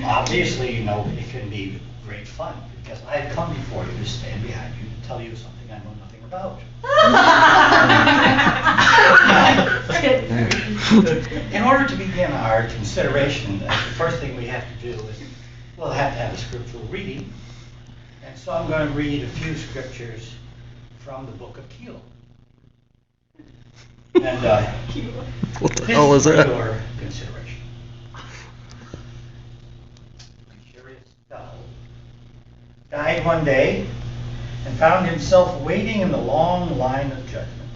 obviously, you know, it can be great fun because I've come before you to stand behind you to tell you something I know nothing about. In order to begin our consideration, the first thing we have to do is we'll have to have a scriptural reading. And so I'm going to read a few scriptures from the book of Keihl. And what the hell is that? Your consideration. A curious fellow died one day and found himself waiting in the long line of judgment.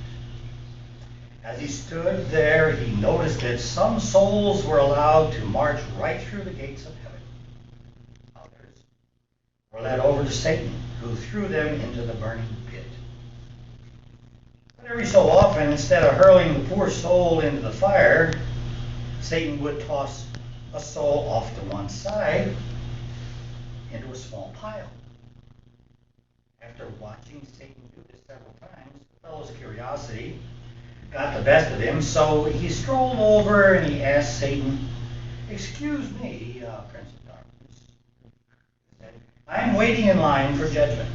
As he stood there, he noticed that some souls were allowed to march right through the gates of heaven. Others were led over to Satan, who threw them into the burning pit. But every so often, instead of hurling the poor soul into the fire, Satan would toss a soul off to one side into a small pile. After watching Satan do this several times, the fellow's curiosity got the best of him, so he strolled over and he asked Satan, "Excuse me, Prince of Darkness. I'm waiting in line for judgment,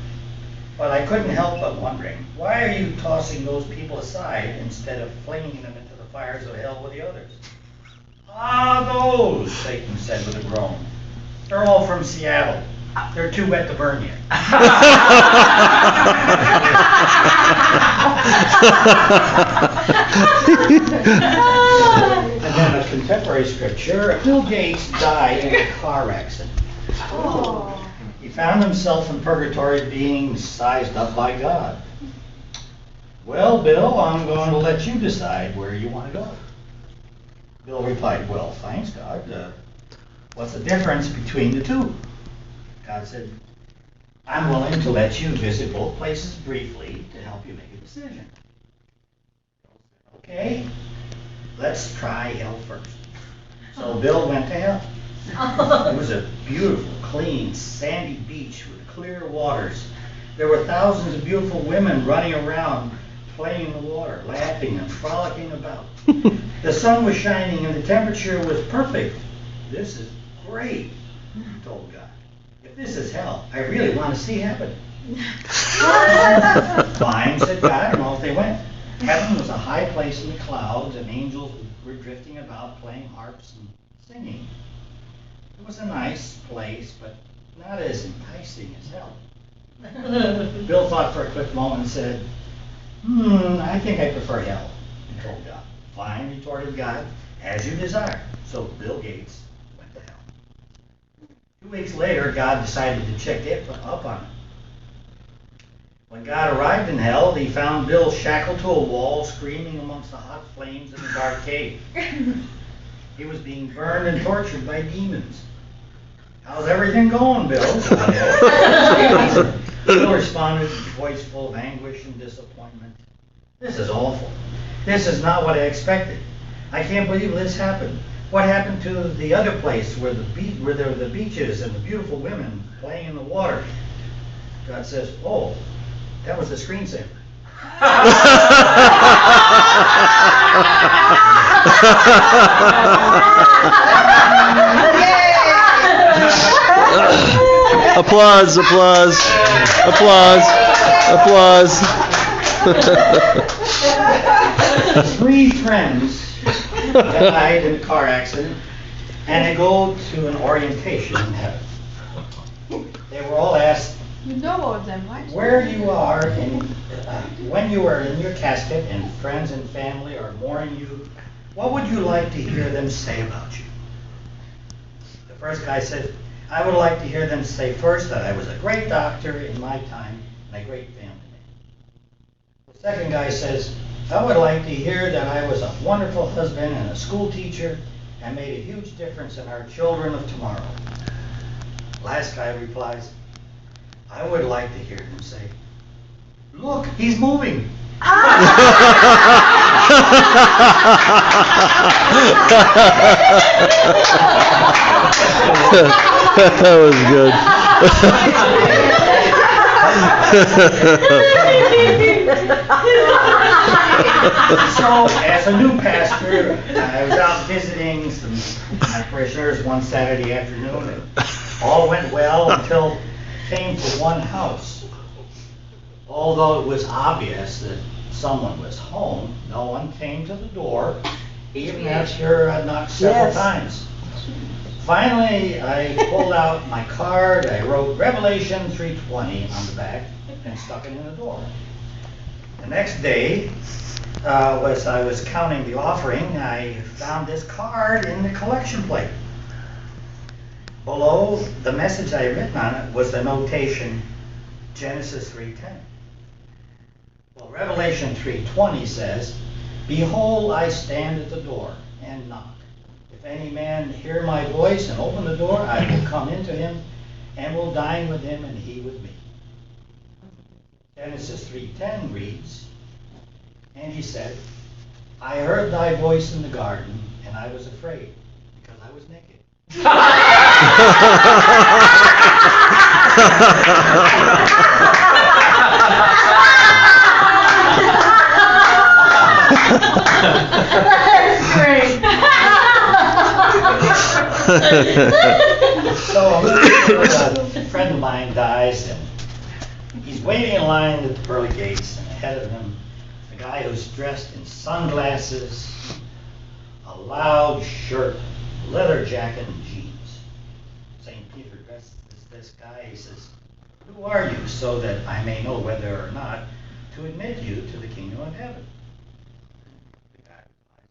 but I couldn't help but wondering, why are you tossing those people aside instead of flinging them into the fires of hell with the others?" "Ah, those," Satan said with a groan. "They're all from Seattle. They're too wet to burn yet." And then a contemporary scripture, Bill Gates died in a car accident. Oh. He found himself in purgatory being sized up by God. "Well, Bill, I'm going to let you decide where you want to go." Bill replied, "Well, thanks, God. What's the difference between the two?" God said, "I'm willing to let you visit both places briefly to help you make a decision." "Okay, let's try hell first." So Bill went to hell. It was a beautiful, clean, sandy beach with clear waters. There were thousands of beautiful women running around, playing in the water, laughing and frolicking about. The sun was shining and the temperature was perfect. "This is great," he told God. "If this is hell, I really want to see heaven." "Fine," said God, and off they went. Heaven was a high place in the clouds, and angels were drifting about playing harps and singing. It was a nice place, but not as enticing as hell. Bill thought for a quick moment and said, "I think I prefer hell," he told God. "Fine," retorted God, "as you desire." So Bill Gates went to hell. 2 weeks later, God decided to check up on him. When God arrived in hell, he found Bill shackled to a wall, screaming amongst the hot flames in the dark cave. He was being burned and tortured by demons. "How's everything going, Bill?" Bill responded, his voice full of anguish and disappointment. "This is awful. This is not what I expected. I can't believe this happened. What happened to the other place where there were the beaches and the beautiful women playing in the water?" God says, "Oh, that was the screensaver." Applause, applause, applause, applause. 3 friends died in a car accident, and they go to an orientation in heaven. They were all asked, You know all of them, right? where you are when you are in your casket and friends and family are mourning you, what would you like to hear them say about you? The first guy said, "I would like to hear them say first that I was a great doctor in my time and a great family man." The second guy says, "I would like to hear that I was a wonderful husband and a school teacher and made a huge difference in our children of tomorrow." Last guy replies, "I would like to hear him say, look, he's moving." That was good. So, as a new pastor, I was out visiting some my parishioners one Saturday afternoon, and all went well until came to one house. Although it was obvious that someone was home, no one came to the door, even after I knocked several times. Finally, I pulled out my card, I wrote Revelation 3:20 on the back, and stuck it in the door. The next day, as I was counting the offering, I found this card in the collection plate. Below, the message I had written on it was the notation, Genesis 3:10. Well, Revelation 3:20 says, "Behold, I stand at the door and knock. If any man hear my voice and open the door, I will come into him and will dine with him and he with me." Genesis 3:10 reads, "And he said, I heard thy voice in the garden, and I was afraid, because I was naked." That's great. So a friend of mine dies, and he's waiting in line at the pearly gates, and ahead of him, a guy who's dressed in sunglasses, a loud shirt, leather jacket, and jeans. St. Peter addresses this guy. He says, "Who are you, so that I may know whether or not to admit you to the kingdom of heaven?" The guy replies,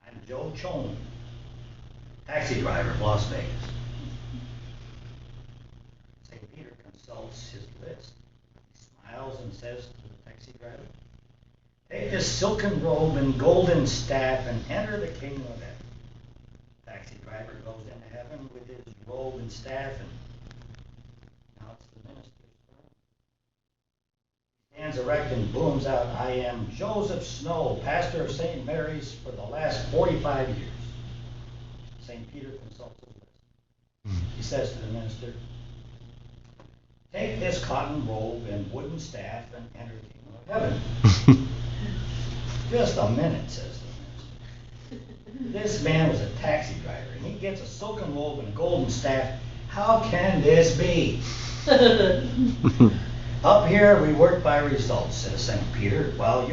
"I'm Joe Chone, taxi driver of Las Vegas." St. Peter consults his list. He smiles and says to the taxi driver, "Take this silken robe and golden staff and enter the kingdom of heaven." The taxi driver goes into heaven with his robe and staff, and now it's the minister's turn. He stands erect and booms out, "I am Joseph Snow, pastor of St. Mary's for the last 45 years. St. Peter consults his list. He says to the minister, "Take this cotton robe and wooden staff and enter the kingdom of heaven." "Just a minute," says the minister. "This man was a taxi driver, and he gets a silken robe and a golden staff. How can this be?" "Up here, we work by results," says St. Peter. While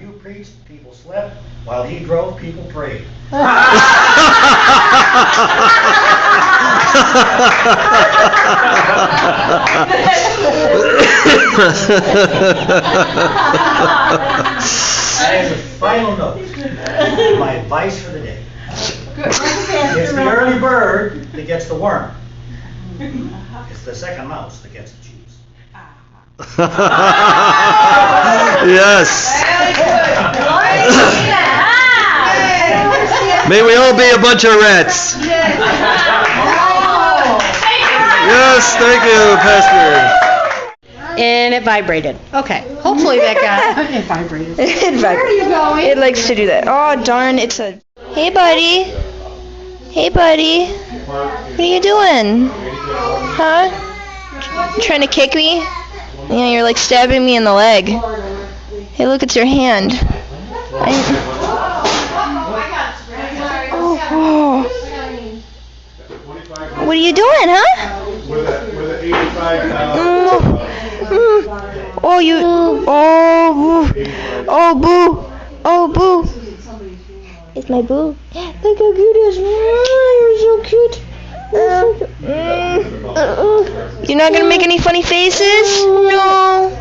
you preached, people slept. While he drove, people prayed." As a final note, my advice for the day. It's the early bird that gets the worm. It's the second mouse that gets the cheese. Yes. May we all be a bunch of rats. Yes, thank you, Pastor. And it vibrated. Okay. Hopefully that got It vibrated. it vibrated. Where are you going? It likes to do that. Oh darn, it's a Hey buddy. Hey buddy. What are you doing? Huh? Trying to kick me? Yeah, you're like stabbing me in the leg. Hey, look, it's your hand. Oh. What are you doing, huh? With an 85 Oh, you. Oh, boo. Oh, boo. Oh, boo. It's my boo. Look how cute he is. You're so cute. You're not gonna make any funny faces? No.